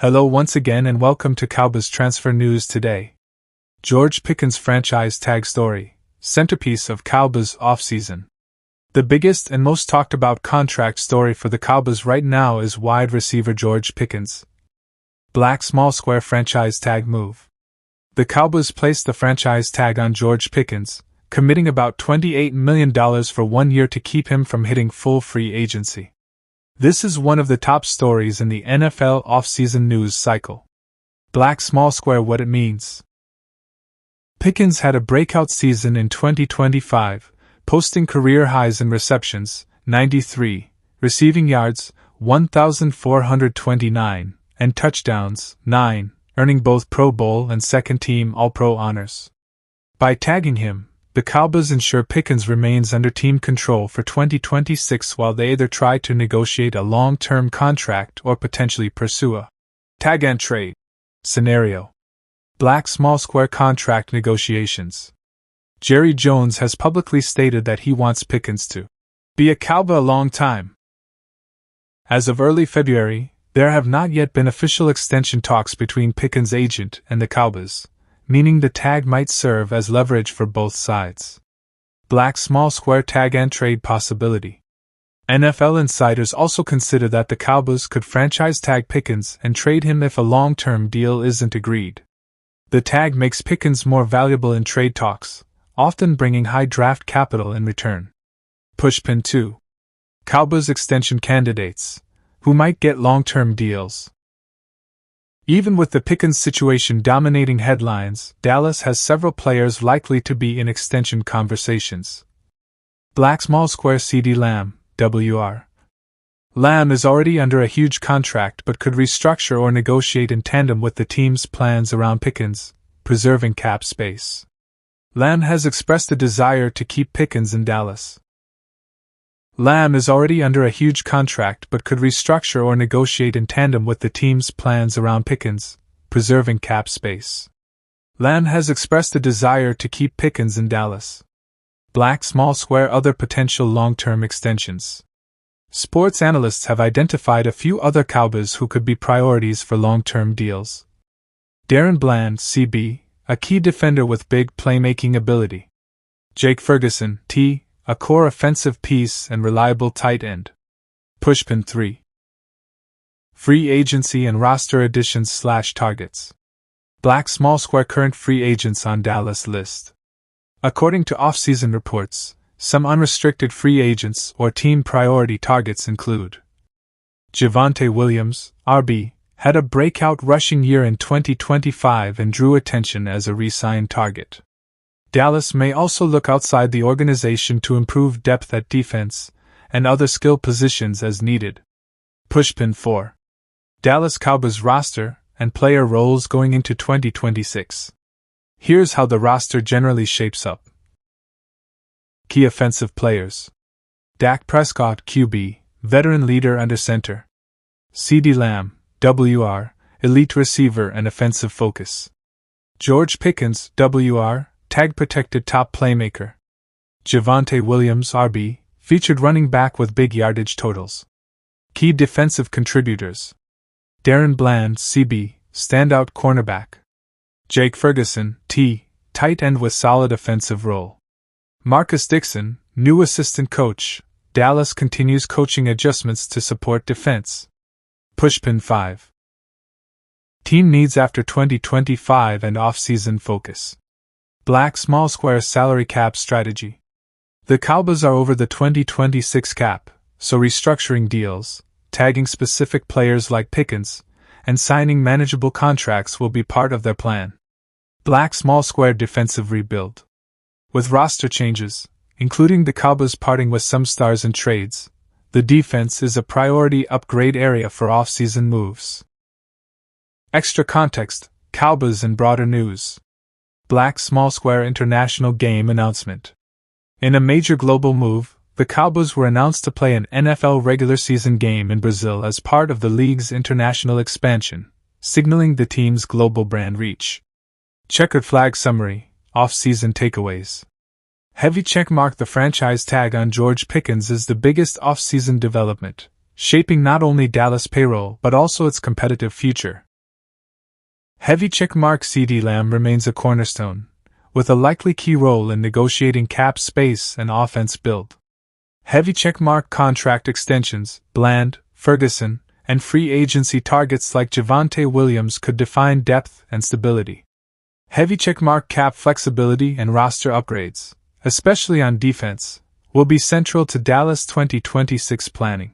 Hello once again and welcome to Cowboys Transfer News today. George Pickens franchise tag story, centerpiece of Cowboys offseason. The biggest and most talked about contract story for the Cowboys right now is wide receiver George Pickens. Black small square franchise tag move. The Cowboys placed the franchise tag on George Pickens, committing about $28 million for 1 year to keep him from hitting full free agency. This is one of the top stories in the NFL offseason news cycle. Black small square what it means. Pickens had a breakout season in 2025, posting career highs in receptions, 93, receiving yards, 1,429, and touchdowns, 9, earning both Pro Bowl and second-team All-Pro honors. By tagging him, the Cowboys ensure Pickens remains under team control for 2026 while they either try to negotiate a long-term contract or potentially pursue a tag and trade scenario. Black small square contract negotiations. Jerry Jones has publicly stated that he wants Pickens to be a Cowboy a long time. As of early February, there have not yet been official extension talks between Pickens' agent and the Cowboys, meaning the tag might serve as leverage for both sides. Black small square tag and trade possibility. NFL insiders also consider that the Cowboys could franchise tag Pickens and trade him if a long-term deal isn't agreed. The tag makes Pickens more valuable in trade talks, often bringing high draft capital in return. Pushpin 2. Cowboys extension candidates, who might get long-term deals. Even with the Pickens situation dominating headlines, Dallas has several players likely to be in extension conversations. Black small square CeeDee Lamb, WR. Lamb is already under a huge contract but could restructure or negotiate in tandem with the team's plans around Pickens, preserving cap space. Lamb has expressed a desire to keep Pickens in Dallas. Lamb is already under a huge contract but could restructure or negotiate in tandem with the team's plans around Pickens, preserving cap space. Lamb has expressed a desire to keep Pickens in Dallas. Black small square other potential long-term extensions. Sports analysts have identified a few other Cowboys who could be priorities for long-term deals. Darren Bland, CB, a key defender with big playmaking ability. Jake Ferguson, T, a core offensive piece and reliable tight end. Pushpin 3. Free agency and roster additions / targets. Black small square current free agents on Dallas list. According to offseason reports, some unrestricted free agents or team priority targets include Javonte Williams, RB, had a breakout rushing year in 2025 and drew attention as a re-signed target. Dallas may also look outside the organization to improve depth at defense and other skill positions as needed. Pushpin 4. Dallas Cowboys roster and player roles going into 2026. Here's how the roster generally shapes up. Key offensive players. Dak Prescott, QB, veteran leader under center. CeeDee Lamb, WR, elite receiver and offensive focus. George Pickens, WR, tag-protected top playmaker. Javonte Williams, RB, featured running back with big yardage totals. Key defensive contributors. Darren Bland, CB, standout cornerback. Jake Ferguson, T, tight end with solid offensive role. Marcus Dixon, new assistant coach. Dallas continues coaching adjustments to support defense. Pushpin 5. Team needs after 2025 and off-season focus. Black small square salary cap strategy. The Cowboys are over the 2026 cap, so restructuring deals, tagging specific players like Pickens, and signing manageable contracts will be part of their plan. Black small square defensive rebuild. With roster changes, including the Cowboys parting with some stars and trades, the defense is a priority upgrade area for off-season moves. Extra context, Cowboys and broader news. Black small square international game announcement. In a major global move, the Cowboys were announced to play an NFL regular season game in Brazil as part of the league's international expansion, signaling the team's global brand reach. Checkered flag summary, off-season takeaways. Heavy checkmark. The franchise tag on George Pickens is the biggest off-season development, shaping not only Dallas' payroll but also its competitive future. Heavy checkmark CeeDee Lamb remains a cornerstone, with a likely key role in negotiating cap space and offense build. Heavy checkmark contract extensions, Bland, Ferguson, and free agency targets like Javonte Williams could define depth and stability. Heavy checkmark cap flexibility and roster upgrades, especially on defense, will be central to Dallas' 2026 planning.